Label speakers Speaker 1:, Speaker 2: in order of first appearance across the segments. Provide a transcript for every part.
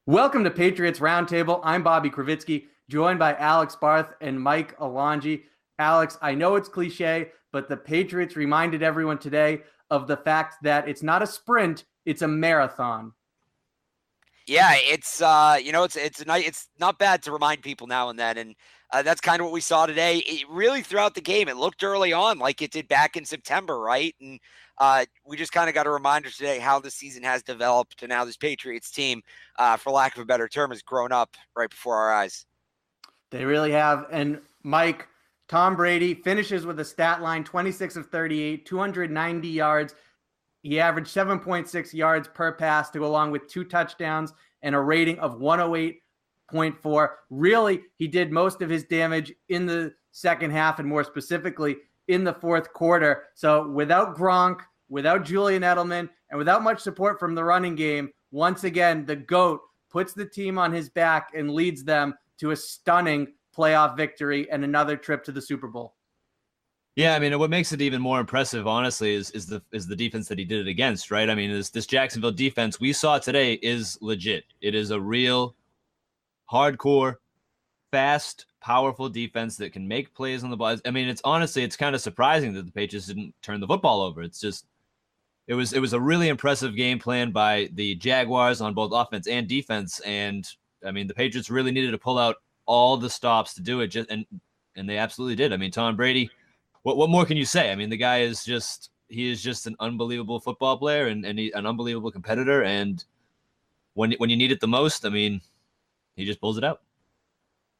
Speaker 1: Welcome to Patriots Roundtable. I'm Bobby Krivitsky, joined by Alex Barth and Mike Alongi. Alex, I know it's cliche, but the Patriots reminded everyone today of the fact that it's not a sprint, it's a marathon.
Speaker 2: Yeah, it's it's not bad to remind people now and then, and that's kind of what we saw today. Really throughout the game, it looked early on like it did back in September, right? And we just kind of got a reminder today how the season has developed and how this Patriots team, for lack of a better term, has grown up right before our eyes.
Speaker 1: They really have. And Mike, Tom Brady finishes with a stat line 26 of 38, 290 yards. He averaged 7.6 yards per pass to go along with 2 touchdowns and a rating of 108.4. Really, he did most of his damage in the second half and more specifically in the fourth quarter. So without Gronk, without Julian Edelman, and without much support from the running game, once again, the GOAT puts the team on his back and leads them to a stunning playoff victory and another trip to the Super Bowl.
Speaker 3: Yeah, I mean, what makes it even more impressive, honestly, is the defense that he did it against, right? I mean, this Jacksonville defense we saw today is legit. It is a real, hardcore, fast, powerful defense that can make plays on the ball. I mean, it's kind of surprising that the Patriots didn't turn the football over. It was a really impressive game plan by the Jaguars on both offense and defense, and I mean, the Patriots really needed to pull out all the stops to do it, and they absolutely did. I mean, Tom Brady. What more can you say? I mean, the guy is just an unbelievable football player and an unbelievable competitor. And when you need it the most, I mean, he just pulls it out.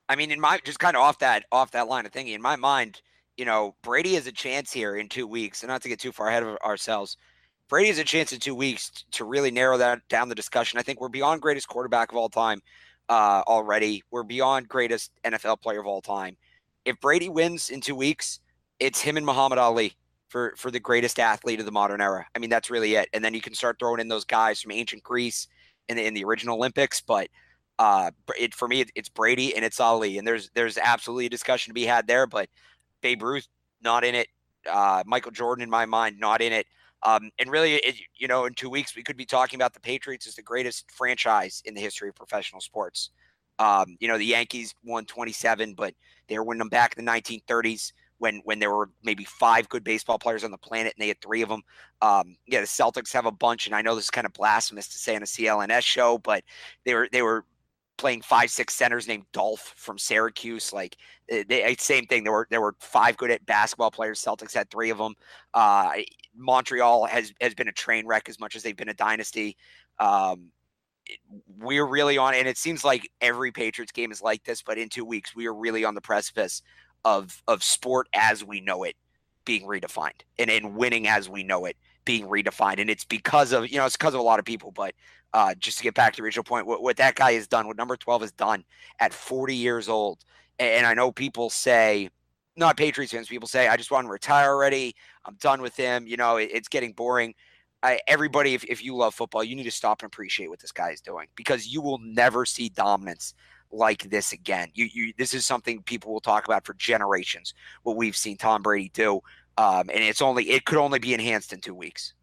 Speaker 2: I mean, just kind of off that line of thinking, in my mind, Brady has a chance here in 2 weeks, and not to get too far ahead of ourselves. Brady has a chance in 2 weeks to really narrow that down the discussion. I think we're beyond greatest quarterback of all time already. We're beyond greatest NFL player of all time. If Brady wins in 2 weeks, it's him and Muhammad Ali for the greatest athlete of the modern era. I mean, that's really it. And then you can start throwing in those guys from ancient Greece in the original Olympics. But for me, it's Brady and it's Ali. And there's absolutely a discussion to be had there. But Babe Ruth, not in it. Michael Jordan, in my mind, not in it. And really, in 2 weeks, we could be talking about the Patriots as the greatest franchise in the history of professional sports. The Yankees won 27, but they were winning them back in the 1930s. When there were maybe 5 good baseball players on the planet and they had 3 of them. The Celtics have a bunch, and I know this is kind of blasphemous to say on a CLNS show, but they were playing 5-6 centers named Dolph from Syracuse. Like same thing. There were 5 good basketball players. Celtics had 3 of them. Montreal has been a train wreck as much as they've been a dynasty. We're really on, and it seems like every Patriots game is like this, but in 2 weeks, we are really on the precipice of sport as we know it being redefined and winning as we know it being redefined. And it's because of, it's because of a lot of people, but just to get back to the original point, what that guy has done, what number 12 has done at 40 years old. And I know people say, not Patriots fans, people say, I just want to retire already. I'm done with him. It's getting boring. Everybody, if you love football, you need to stop and appreciate what this guy is doing, because you will never see dominance like this again. This is something people will talk about for generations, what we've seen Tom Brady do. And it could only be enhanced in 2 weeks.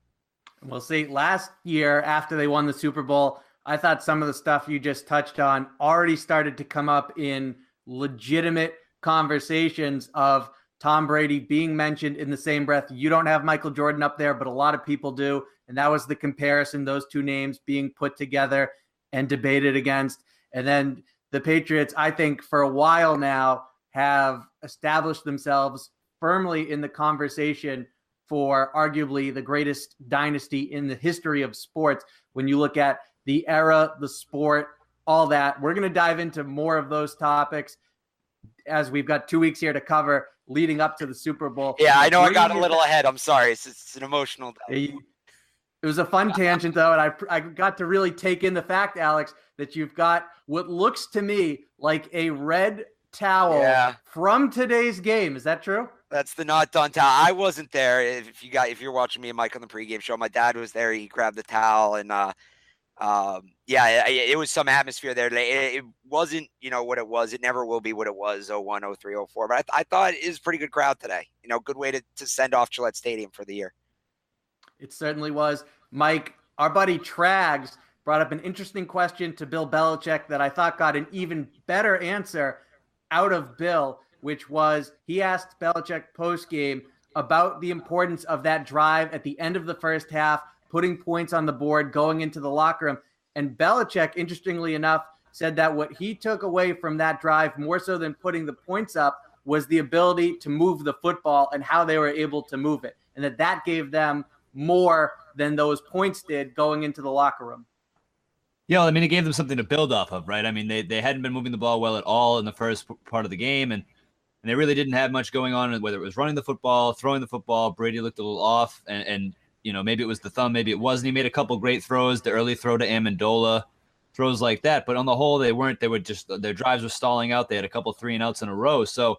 Speaker 1: We'll see. Last year, after they won the Super Bowl, I thought some of the stuff you just touched on already started to come up in legitimate conversations of Tom Brady being mentioned in the same breath. You don't have Michael Jordan up there, but a lot of people do. And that was the comparison, those 2 names being put together and debated against. And then the Patriots, I think, for a while now have established themselves firmly in the conversation for arguably the greatest dynasty in the history of sports. When you look at the era, the sport, all that, we're going to dive into more of those topics as we've got 2 weeks here to cover leading up to the Super Bowl.
Speaker 2: Yeah, I know I got a little ahead. I'm sorry. It's an emotional day.
Speaker 1: It was a fun tangent, though, and I got to really take in the fact, Alex, that you've got what looks to me like a red towel from today's game. Is that true?
Speaker 2: That's the not done towel. I wasn't there. If you're watching me and Mike on the pregame show, my dad was there. He grabbed the towel, and it was some atmosphere there today. It wasn't, what it was. It never will be what it was, 01, 03, 04. But I thought it was a pretty good crowd today. Good way to send off Gillette Stadium for the year.
Speaker 1: It certainly was. Mike, our buddy Trags brought up an interesting question to Bill Belichick that I thought got an even better answer out of Bill, which was he asked Belichick post-game about the importance of that drive at the end of the first half, putting points on the board, going into the locker room. And Belichick, interestingly enough, said that what he took away from that drive, more so than putting the points up, was the ability to move the football and how they were able to move it. And that gave them more than those points did going into the locker room.
Speaker 3: Yeah, I mean, it gave them something to build off of, right? I mean, they hadn't been moving the ball well at all in the first part of the game, and they really didn't have much going on, whether it was running the football, throwing the football. Brady looked a little off, and you know, maybe it was the thumb, maybe it wasn't. He made a couple great throws, the early throw to Amendola, throws like that. But on the whole, they were just, their drives were stalling out. They had a couple 3-and-outs in a row. So,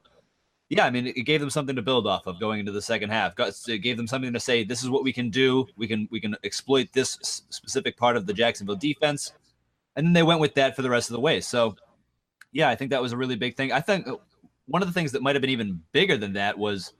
Speaker 3: yeah, I mean, it gave them something to build off of going into the second half. It gave them something to say, this is what we can do. We can exploit this specific part of the Jacksonville defense. And then they went with that for the rest of the way. So, yeah, I think that was a really big thing. I think one of the things that might have been even bigger than that was,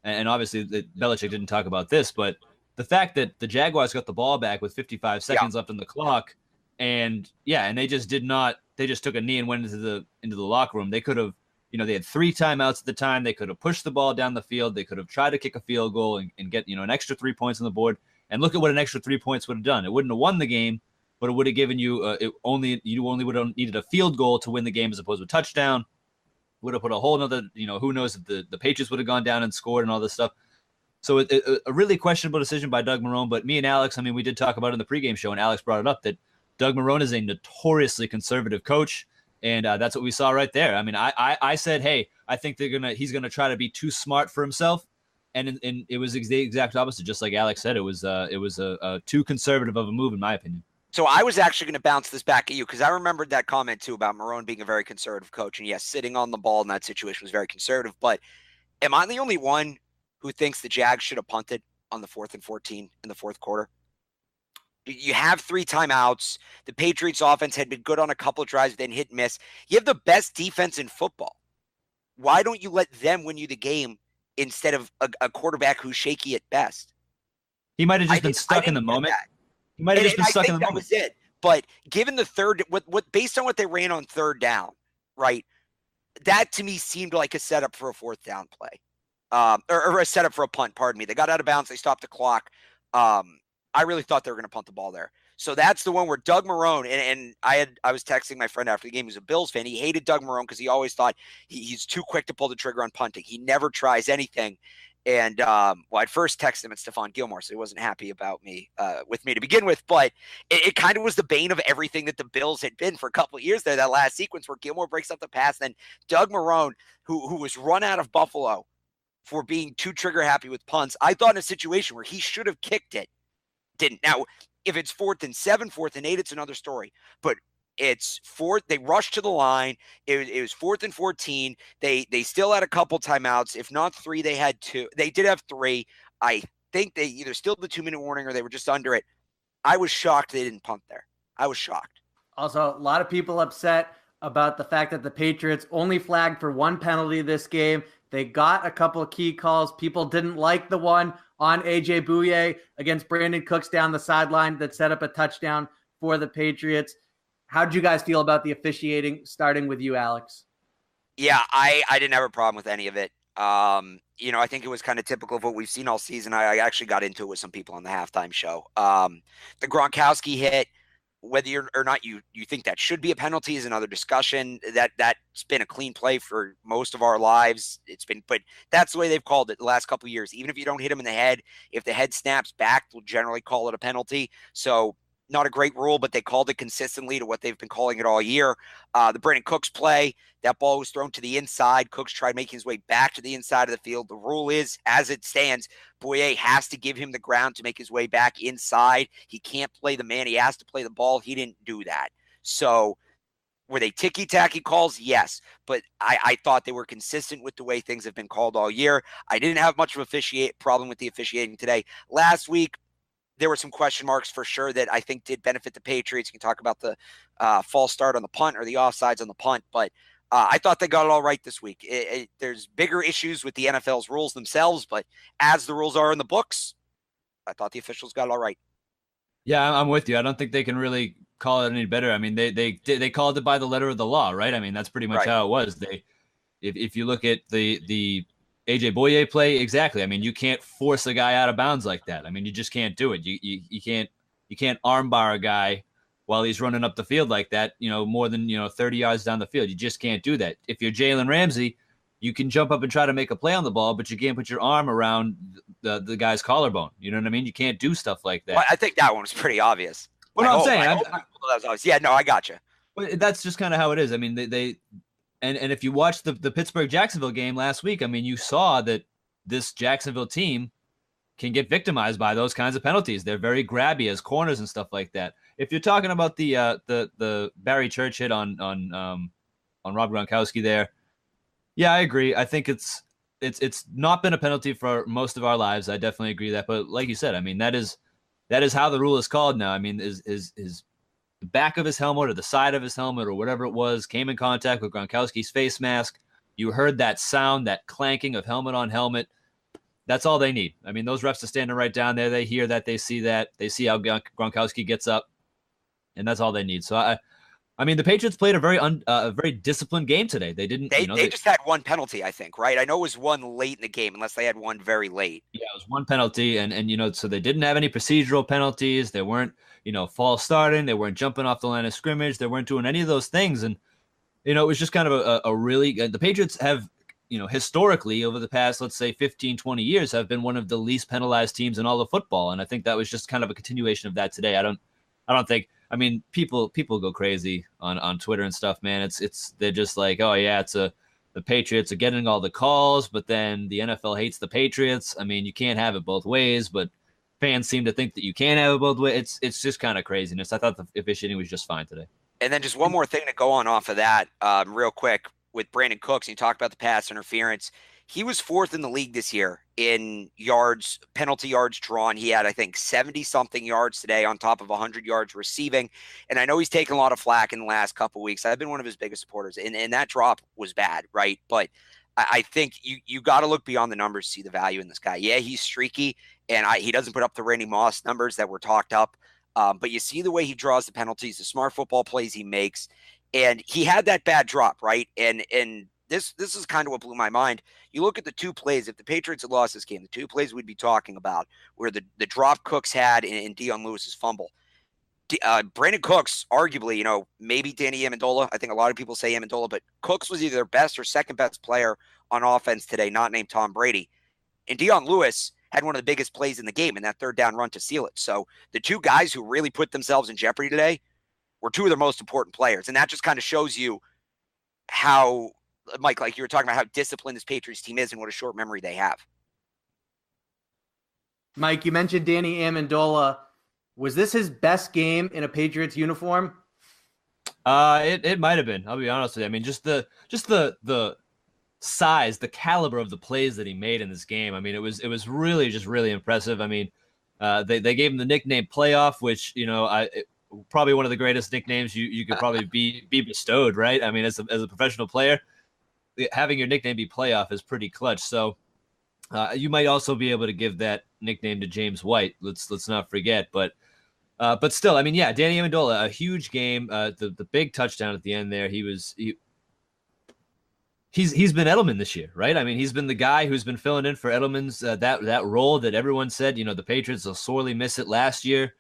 Speaker 3: and obviously Belichick didn't talk about this, but the fact that the Jaguars got the ball back with 55 seconds left on the clock, and they just did not. They just took a knee and went into the locker room. They could have, they had 3 timeouts at the time. They could have pushed the ball down the field. They could have tried to kick a field goal and get an extra 3 points on the board. And look at what an extra 3 points would have done. It wouldn't have won the game, but it would have given you you only would have needed a field goal to win the game as opposed to a touchdown. Would have put a whole nother, who knows if the Patriots would have gone down and scored and all this stuff. So a really questionable decision by Doug Marrone. But me and Alex, I mean, we did talk about it in the pregame show, and Alex brought it up that Doug Marrone is a notoriously conservative coach, and that's what we saw right there. I mean, I said, hey, I think he's gonna try to be too smart for himself, and it was the exact opposite. Just like Alex said, it was a too conservative of a move, in my opinion.
Speaker 2: So I was actually going to bounce this back at you because I remembered that comment too about Marrone being a very conservative coach, and yes, sitting on the ball in that situation was very conservative. But am I the only one who thinks the Jags should have punted on the 4th and 14 in the fourth quarter? You have 3 timeouts. The Patriots offense had been good on a couple of drives, then hit and miss. You have the best defense in football. Why don't you let them win you the game instead of a quarterback who's shaky at best?
Speaker 3: He might have just been stuck in the moment. He might have just been stuck in the moment.
Speaker 2: That was it. But given the third, based on what they ran on third down, right? That to me seemed like a setup for a 4th down play, or a setup for a punt. Pardon me. They got out of bounds. They stopped the clock. I really thought they were going to punt the ball there. So that's the one where Doug Marrone, and I was texting my friend after the game, who's a Bills fan. He hated Doug Marrone because he always thought he's too quick to pull the trigger on punting. He never tries anything. And I'd first texted him at Stephon Gilmore, so he wasn't happy about me with me to begin with. But it kind of was the bane of everything that the Bills had been for a couple of years there. That last sequence where Gilmore breaks up the pass, then Doug Marrone, who was run out of Buffalo for being too trigger happy with punts, I thought in a situation where he should have kicked it, didn't. Now, if it's 4th and 7, 4th and 8, it's another story. But it's 4th. They rushed to the line. It was 4th and 14. They still had a couple timeouts. If not 3, they had 2. They did have 3. I think they either still had the 2-minute warning or they were just under it. I was shocked they didn't punt there. I was shocked. Also,
Speaker 1: a lot of people upset about the fact that the Patriots only flagged for 1 penalty this game. They got a couple of key calls. People didn't like the one on A.J. Bouye against Brandon Cooks down the sideline that set up a touchdown for the Patriots. How did you guys feel about the officiating, starting with you, Alex?
Speaker 2: Yeah, I didn't have a problem with any of it. I think it was kind of typical of what we've seen all season. I actually got into it with some people on the halftime show. The Gronkowski hit, whether or not you think that should be a penalty is another discussion. That's been a clean play for most of our lives. But that's the way they've called it the last couple of years. Even if you don't hit him in the head, if the head snaps back, they'll generally call it a penalty. So not a great rule, but they called it consistently to what they've been calling it all year. The Brandon Cooks play, that ball was thrown to the inside. Cooks tried making his way back to the inside of the field. The rule is, as it stands, Bouye has to give him the ground to make his way back inside. He can't play the man. He has to play the ball. He didn't do that. So were they ticky-tacky calls? Yes. But I thought they were consistent with the way things have been called all year. I didn't have much of a problem with the officiating today. Last week, there were some question marks for sure that I think did benefit the Patriots. You can talk about the false start on the punt or the offsides on the punt, but I thought they got it all right this week. There's bigger issues with the NFL's rules themselves, but as the rules are in the books, I thought the officials got it all right.
Speaker 3: Yeah, I'm with you. I don't think they can really call it any better. I mean, they called it by the letter of the law, right? I mean, that's pretty much how it was. If you look at the AJ Boye play, exactly. I mean, you can't force a guy out of bounds like that. I mean, you just can't do it. You can't armbar a guy while he's running up the field like that, more than, 30 yards down the field. You just can't do that. If you're Jalen Ramsey, you can jump up and try to make a play on the ball, but you can't put your arm around the guy's collarbone. You know what I mean? You can't do stuff like that.
Speaker 2: Well, I think that one was pretty obvious.
Speaker 3: What I'm saying.
Speaker 2: That was obvious. Yeah, no, I got you.
Speaker 3: But that's just kind of how it is. I mean, and if you watched the Pittsburgh-Jacksonville game last week, I mean, you saw that this Jacksonville team can get victimized by those kinds of penalties. They're very grabby as corners and stuff like that. If you're talking about the Barry Church hit on Rob Gronkowski there, yeah, I agree. I think it's not been a penalty for most of our lives. I definitely agree with that. But like you said, I mean, that is how the rule is called now. I mean, is the back of his helmet or the side of his helmet or whatever it was came in contact with Gronkowski's face mask. You heard that sound, that clanking of helmet on helmet. That's all they need. I mean, those refs are standing right down there. They hear that. They see that. They see how Gronkowski gets up, and that's all they need. So I mean, the Patriots played a very disciplined game today. They didn't.
Speaker 2: They just had one penalty, I think, right? I know it was one late in the game, unless they had one very late.
Speaker 3: Yeah, it was one penalty, and so they didn't have any procedural penalties. They weren't, false starting. They weren't jumping off the line of scrimmage. They weren't doing any of those things, and it was just kind of a really. The Patriots have, historically over the past, let's say 15, 20 years, have been one of the least penalized teams in all of football, and I think that was just kind of a continuation of that today. I don't think. I mean, people go crazy on Twitter and stuff, man. They're just like, oh yeah, the Patriots are getting all the calls, but then the NFL hates the Patriots. I mean, you can't have it both ways, but fans seem to think that you can have it both ways. It's just kind of craziness. I thought the officiating was just fine today.
Speaker 2: And then just one more thing to go on off of that, real quick, with Brandon Cooks. You talked about the pass interference. He was fourth in the league this year in yards, penalty yards drawn. He had, I think, 70-something yards today on top of 100 yards receiving. And I know he's taken a lot of flack in the last couple of weeks. I've been one of his biggest supporters, and that drop was bad, right? But I think you got to look beyond the numbers to see the value in this guy. Yeah, he's streaky, and he doesn't put up the Randy Moss numbers that were talked up. But you see the way he draws the penalties, the smart football plays he makes. And he had that bad drop, right? And this is kind of what blew my mind. You look at the two plays. If the Patriots had lost this game, the two plays we'd be talking about were the drop Cooks had in Dion Lewis's fumble. Brandon Cooks, arguably, maybe Danny Amendola. I think a lot of people say Amendola, but Cooks was either their best or second best player on offense today, not named Tom Brady. And Dion Lewis had one of the biggest plays in the game in that third down run to seal it. So the two guys who really put themselves in jeopardy today were two of their most important players. And that just kind of shows you how, Mike, like you were talking about how disciplined this Patriots team is and what a short memory they have.
Speaker 1: Mike, you mentioned Danny Amendola. Was this his best game in a Patriots uniform?
Speaker 3: It might have been. I'll be honest with you. I mean, just the size, the caliber of the plays that he made in this game. I mean, it was really just really impressive. I mean, they gave him the nickname Playoff, which probably one of the greatest nicknames you could probably be bestowed, right? I mean, as a professional player, having your nickname be Playoff is pretty clutch. So you might also be able to give that nickname to James White. Let's not forget. But still, I mean, yeah, Danny Amendola, a huge game. The big touchdown at the end there. He's been Edelman this year, right? I mean, he's been the guy who's been filling in for Edelman's that role that everyone said, the Patriots will sorely miss it last year.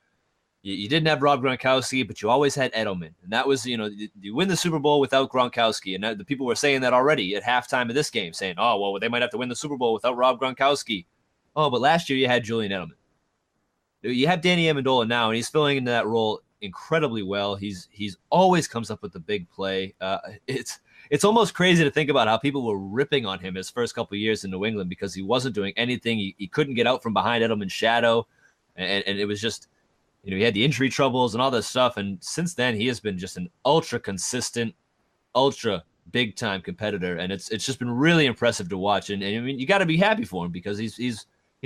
Speaker 3: You didn't have Rob Gronkowski, but you always had Edelman. And that was, you win the Super Bowl without Gronkowski. And the people were saying that already at halftime of this game, saying, oh, well, they might have to win the Super Bowl without Rob Gronkowski. Oh, but last year you had Julian Edelman. You have Danny Amendola now, and he's filling into that role incredibly well. He's always comes up with the big play. It's almost crazy to think about how people were ripping on him his first couple of years in New England because he wasn't doing anything. He couldn't get out from behind Edelman's shadow. And it was just, he had the injury troubles and all this stuff. And since then, he has been just an ultra consistent, ultra big time competitor. And it's just been really impressive to watch. And I mean, you got to be happy for him because he's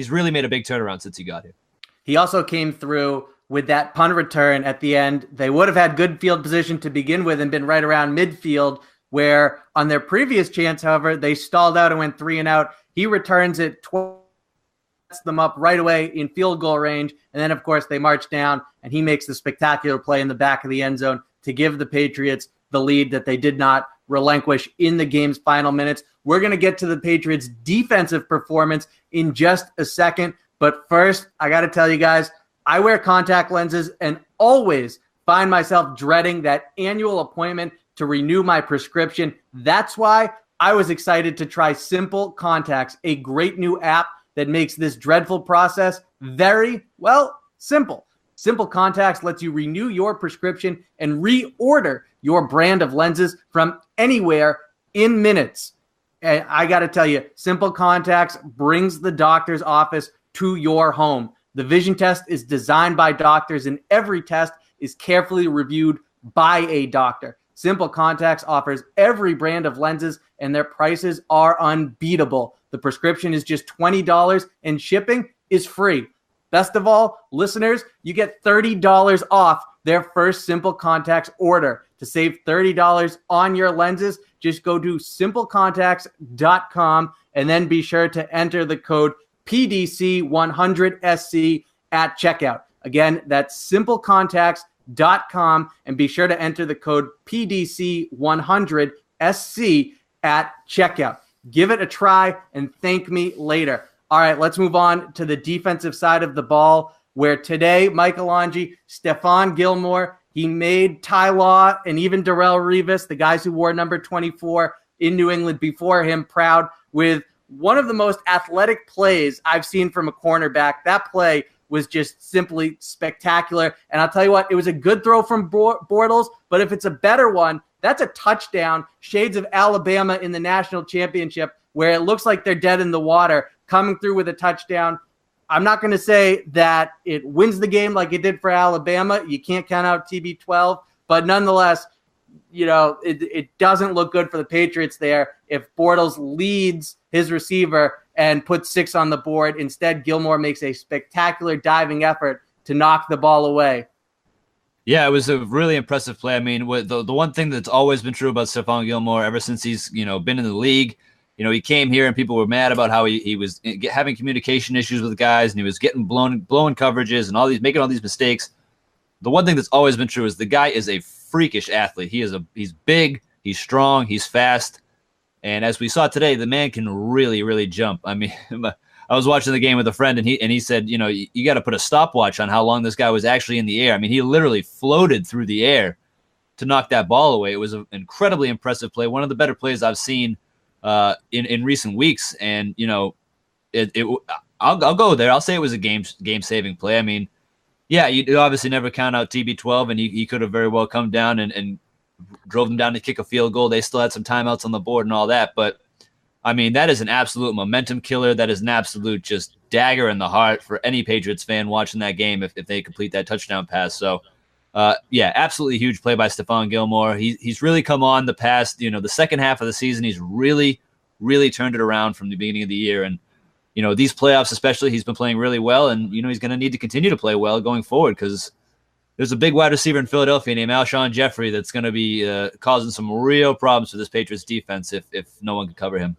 Speaker 3: really made a big turnaround since he got here.
Speaker 1: He also came through with that punt return at the end. They would have had good field position to begin with and been right around midfield, where on their previous chance, however, they stalled out and went 3 and out. He returns it them up right away in field goal range. And then, of course, they march down, and he makes the spectacular play in the back of the end zone to give the Patriots the lead that they did not relinquish in the game's final minutes. We're going to get to the Patriots' defensive performance in just a second. But first, I got to tell you guys, I wear contact lenses and always find myself dreading that annual appointment to renew my prescription. That's why I was excited to try Simple Contacts, a great new app that makes this dreadful process very, well, simple. Simple Contacts lets you renew your prescription and reorder your brand of lenses from anywhere in minutes. And I got to tell you, Simple Contacts brings the doctor's office to your home. The vision test is designed by doctors, and every test is carefully reviewed by a doctor. Simple Contacts offers every brand of lenses, and their prices are unbeatable. The prescription is just $20, and shipping is free. Best of all, listeners, you get $30 off their first Simple Contacts order. To save $30 on your lenses, just go to simplecontacts.com and then be sure to enter the code PDC100SC at checkout. Again, that's simplecontacts.com, and be sure to enter the code PDC100SC at checkout. Give it a try and thank me later. All right, let's move on to the defensive side of the ball, where today, Mike Alongi, Stephon Gilmore, he made Ty Law and even Darrelle Revis, the guys who wore number 24 in New England before him, proud with one of the most athletic plays I've seen from a cornerback. That play was just simply spectacular. And I'll tell you what, it was a good throw from Bortles, but if it's a better one, that's a touchdown, shades of Alabama in the national championship, where it looks like they're dead in the water, coming through with a touchdown. I'm not going to say that it wins the game like it did for Alabama. You can't count out TB12, but nonetheless, you know, it doesn't look good for the Patriots there if Bortles leads his receiver and puts 6 on the board. Instead, Gilmore makes a spectacular diving effort to knock the ball away.
Speaker 3: Yeah, it was a really impressive play. I mean, the one thing that's always been true about Stephon Gilmore ever since he's, been in the league, he came here and people were mad about how he was having communication issues with guys, and he was getting blown coverages and making all these mistakes. The one thing that's always been true is the guy is a freakish athlete. He's big, he's strong, he's fast. And as we saw today, the man can really, really jump. I mean, I was watching the game with a friend, and he said, you got to put a stopwatch on how long this guy was actually in the air. I mean, he literally floated through the air to knock that ball away. It was an incredibly impressive play, one of the better plays I've seen in recent weeks. And I'll go there. I'll say it was a game-saving play. I mean, yeah, you obviously never count out TB12, and he could have very well come down and drove them down to kick a field goal. They still had some timeouts on the board and all that, but I mean, that is an absolute momentum killer. That is an absolute just dagger in the heart for any Patriots fan watching that game if they complete that touchdown pass. So, yeah, absolutely huge play by Stephon Gilmore. He's really come on the past, the second half of the season. He's really, really turned it around from the beginning of the year. And, these playoffs especially, he's been playing really well. And, he's going to need to continue to play well going forward because there's a big wide receiver in Philadelphia named Alshon Jeffrey that's going to be causing some real problems for this Patriots defense if no one can cover him.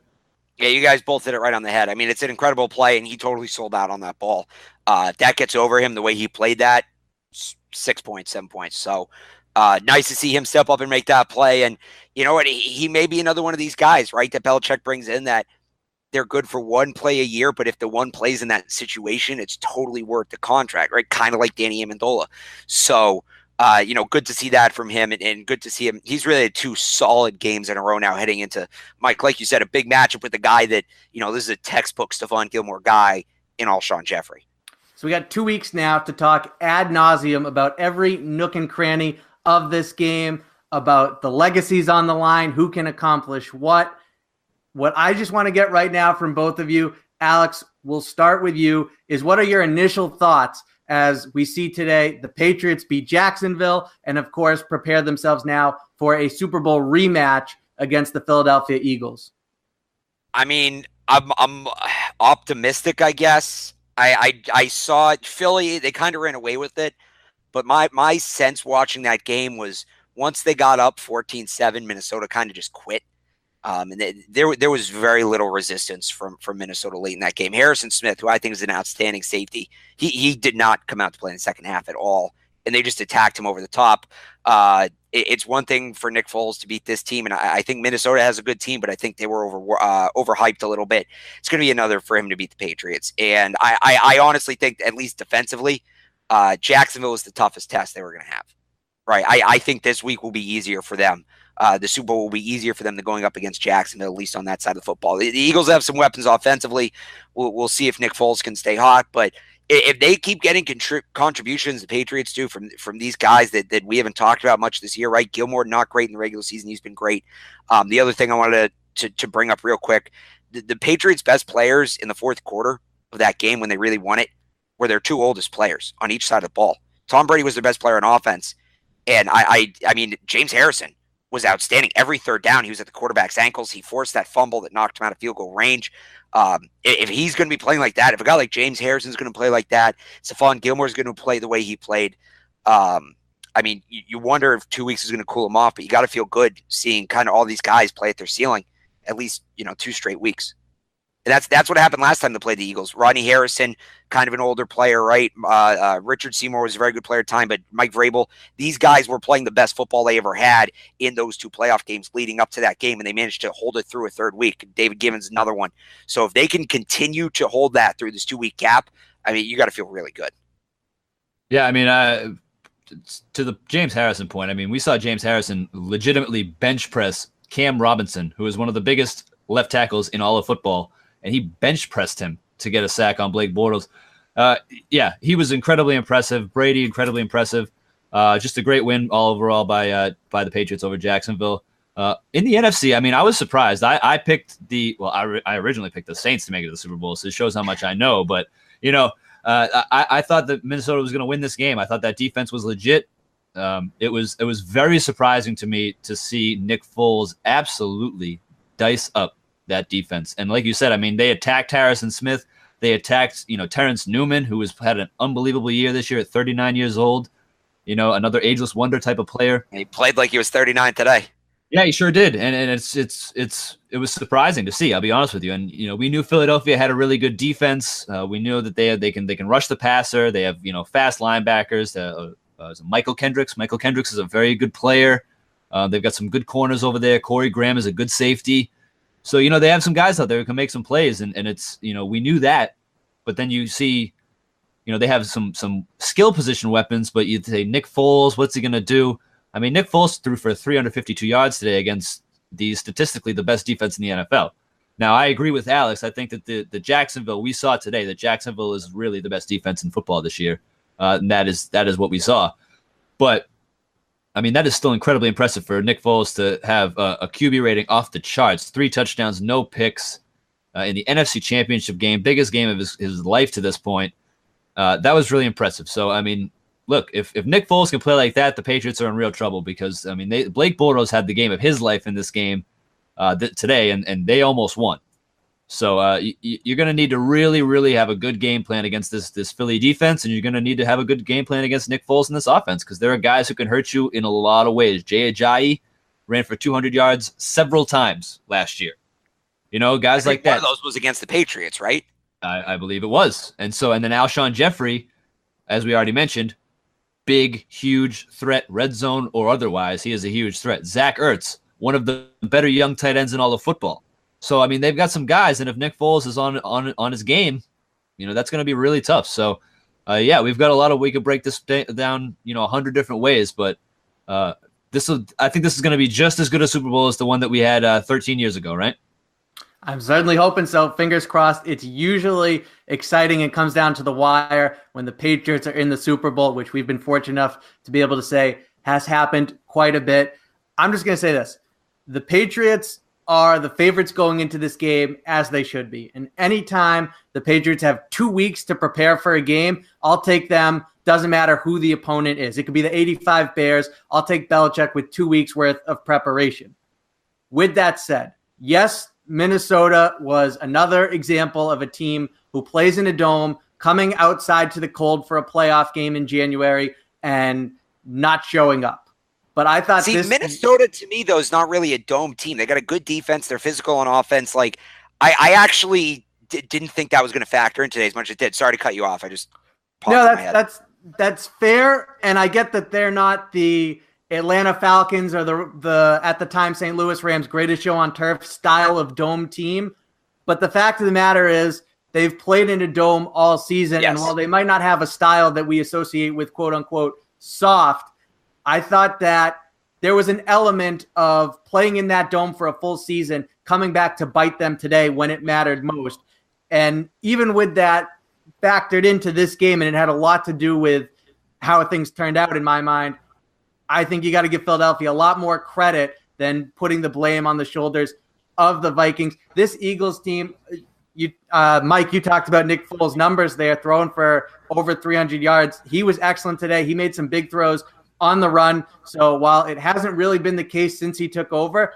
Speaker 2: Yeah, you guys both hit it right on the head. I mean, it's an incredible play, and he totally sold out on that ball. That gets over him the way he played that, 6 points, 7 points. So nice to see him step up and make that play. And you know what? He may be another one of these guys, right, that Belichick brings in that they're good for one play a year, but if the one plays in that situation, it's totally worth the contract, right? Kind of like Danny Amendola. So, good to see that from him and good to see him. He's really had 2 solid games in a row now heading into, Mike, like you said, a big matchup with the guy that, this is a textbook Stephon Gilmore guy in Alshon Jeffrey.
Speaker 1: So we got 2 weeks now to talk ad nauseum about every nook and cranny of this game, about the legacies on the line, who can accomplish what. What I just want to get right now from both of you, Alex, we'll start with you, is what are your initial thoughts as we see today the Patriots beat Jacksonville and, of course, prepare themselves now for a Super Bowl rematch against the Philadelphia Eagles?
Speaker 2: I mean, I'm optimistic, I guess. I saw it. Philly, they kind of ran away with it. But my sense watching that game was once they got up 14-7, Minnesota kind of just quit. And there was very little resistance from Minnesota late in that game. Harrison Smith, who I think is an outstanding safety, he did not come out to play in the second half at all, and they just attacked him over the top. It's one thing for Nick Foles to beat this team, and I think Minnesota has a good team, but I think they were overhyped a little bit. It's going to be another for him to beat the Patriots, and I honestly think, at least defensively, Jacksonville is the toughest test they were going to have. Right, I think this week will be easier for them. The Super Bowl will be easier for them than going up against Jacksonville, at least on that side of the football. The Eagles have some weapons offensively. We'll see if Nick Foles can stay hot, but if they keep getting contributions, the Patriots do from these guys that we haven't talked about much this year, right? Gilmore, not great in the regular season. He's been great. The other thing I wanted to bring up real quick, the Patriots' best players in the fourth quarter of that game when they really won it were their two oldest players on each side of the ball. Tom Brady was their best player on offense. And I mean, James Harrison was outstanding. Every third down, he was at the quarterback's ankles. He forced that fumble that knocked him out of field goal range. If he's going to be playing like that, if a guy like James Harrison's going to play like that, Stephon Gilmore's going to play the way he played. I mean, you wonder if 2 weeks is going to cool him off, but you got to feel good seeing kind of all these guys play at their ceiling at least, 2 straight weeks. And that's what happened last time they played the Eagles. Rodney Harrison, kind of an older player, right? Richard Seymour was a very good player at the time, but Mike Vrabel, these guys were playing the best football they ever had in those 2 playoff games leading up to that game, and they managed to hold it through a third week. David Givens, another one. So if they can continue to hold that through this 2-week gap, I mean, you got to feel really good.
Speaker 3: Yeah, I mean, to the James Harrison point, I mean, we saw James Harrison legitimately bench press Cam Robinson, who is one of the biggest left tackles in all of football, and he bench pressed him to get a sack on Blake Bortles. Yeah, he was incredibly impressive. Brady, incredibly impressive. Just a great win all overall by the Patriots over Jacksonville. In the NFC, I mean, I was surprised. I picked I originally picked the Saints to make it to the Super Bowl, so it shows how much I know. But, I thought that Minnesota was going to win this game. I thought that defense was legit. It was very surprising to me to see Nick Foles absolutely dice up that defense. And like you said, I mean, they attacked Harrison Smith. They attacked, Terrence Newman, who had an unbelievable year this year at 39 years old. Another ageless wonder type of player.
Speaker 2: And he played like he was 39 today.
Speaker 3: Yeah, he sure did. And it was surprising to see, I'll be honest with you. And, we knew Philadelphia had a really good defense. We knew that they can rush the passer. They have, fast linebackers. Michael Kendricks. Michael Kendricks is a very good player. They've got some good corners over there. Corey Graham is a good safety. So, they have some guys out there who can make some plays, and it's, we knew that. But then you see, they have some skill position weapons, but you'd say Nick Foles, what's he going to do? I mean, Nick Foles threw for 352 yards today against statistically the best defense in the NFL. Now, I agree with Alex. I think that the Jacksonville we saw today, that Jacksonville is really the best defense in football this year. And that is what we saw. But I mean, that is still incredibly impressive for Nick Foles to have a QB rating off the charts, 3 touchdowns, no picks in the NFC Championship game, biggest game of his life to this point. That was really impressive. So, I mean, look, if Nick Foles can play like that, the Patriots are in real trouble because, I mean, Blake Bortles had the game of his life in this game today, and they almost won. So you're going to need to really, really have a good game plan against this Philly defense, and you're going to need to have a good game plan against Nick Foles in this offense because there are guys who can hurt you in a lot of ways. Jay Ajayi ran for 200 yards several times last year. Guys like that.
Speaker 2: One of those was against the Patriots, right?
Speaker 3: I believe it was. And then Alshon Jeffrey, as we already mentioned, big, huge threat, red zone or otherwise. He is a huge threat. Zach Ertz, one of the better young tight ends in all of football. So, I mean, they've got some guys, and if Nick Foles is on his game, that's going to be really tough. So, yeah, we've got a lot of, we could break this down, 100 different ways, but I think this is going to be just as good a Super Bowl as the one that we had 13 years ago, right?
Speaker 1: I'm certainly hoping so. Fingers crossed. It's usually exciting and comes down to the wire when the Patriots are in the Super Bowl, which we've been fortunate enough to be able to say has happened quite a bit. I'm just going to say this. The Patriots are the favorites going into this game, as they should be. And anytime the Patriots have 2 weeks to prepare for a game, I'll take them. Doesn't matter who the opponent is. It could be the 85 Bears. I'll take Belichick with 2 weeks worth of preparation. With that said, yes, Minnesota was another example of a team who plays in a dome, coming outside to the cold for a playoff game in January and not showing up. But I thought
Speaker 2: Minnesota to me though is not really a dome team. They got a good defense. They're physical on offense. Like I actually didn't think that was going to factor in today as much as it did. Sorry to cut you off. I just
Speaker 1: that's fair, and I get that they're not the Atlanta Falcons or the at the time St. Louis Rams greatest show on turf style of dome team. But the fact of the matter is they've played in a dome all season, and while they might not have a style that we associate with quote unquote soft, I thought that there was an element of playing in that dome for a full season coming back to bite them today when it mattered most. And even with that factored into this game, and it had a lot to do with how things turned out in my mind, I think you got to give Philadelphia a lot more credit than putting the blame on the shoulders of the Vikings. This Eagles team, Mike, you talked about Nick Foles' numbers there, throwing for over 300 yards. He was excellent today. He made some big throws on the run. So while it hasn't really been the case since he took over,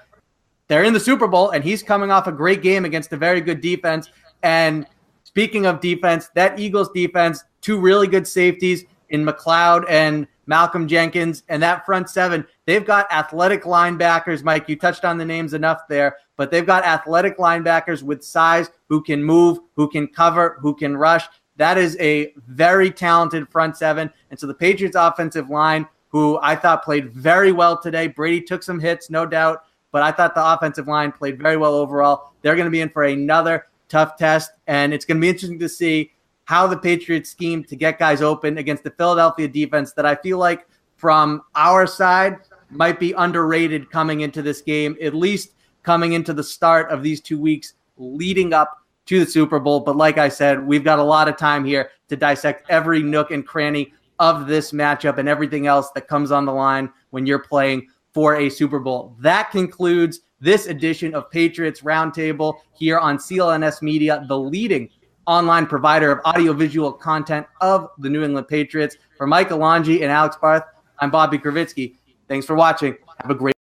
Speaker 1: they're in the Super Bowl, and he's coming off a great game against a very good defense. And speaking of defense, that Eagles defense, two really good safeties in McLeod and Malcolm Jenkins, and that front seven, they've got athletic linebackers. Mike, you touched on the names enough there, but they've got athletic linebackers with size who can move, who can cover, who can rush. That is a very talented front seven. And so the Patriots offensive line, who I thought played very well today. Brady took some hits, no doubt, but I thought the offensive line played very well overall. They're going to be in for another tough test, and it's going to be interesting to see how the Patriots scheme to get guys open against the Philadelphia defense that I feel like from our side might be underrated coming into this game, at least coming into the start of these 2 weeks leading up to the Super Bowl. But like I said, we've got a lot of time here to dissect every nook and cranny of this matchup and everything else that comes on the line when you're playing for a Super Bowl. That concludes this edition of Patriots Roundtable here on CLNS Media, the leading online provider of audiovisual content of the New England Patriots. For Mike Alongi and Alex Barth, I'm Bobby Krivitsky. Thanks for watching. Have a great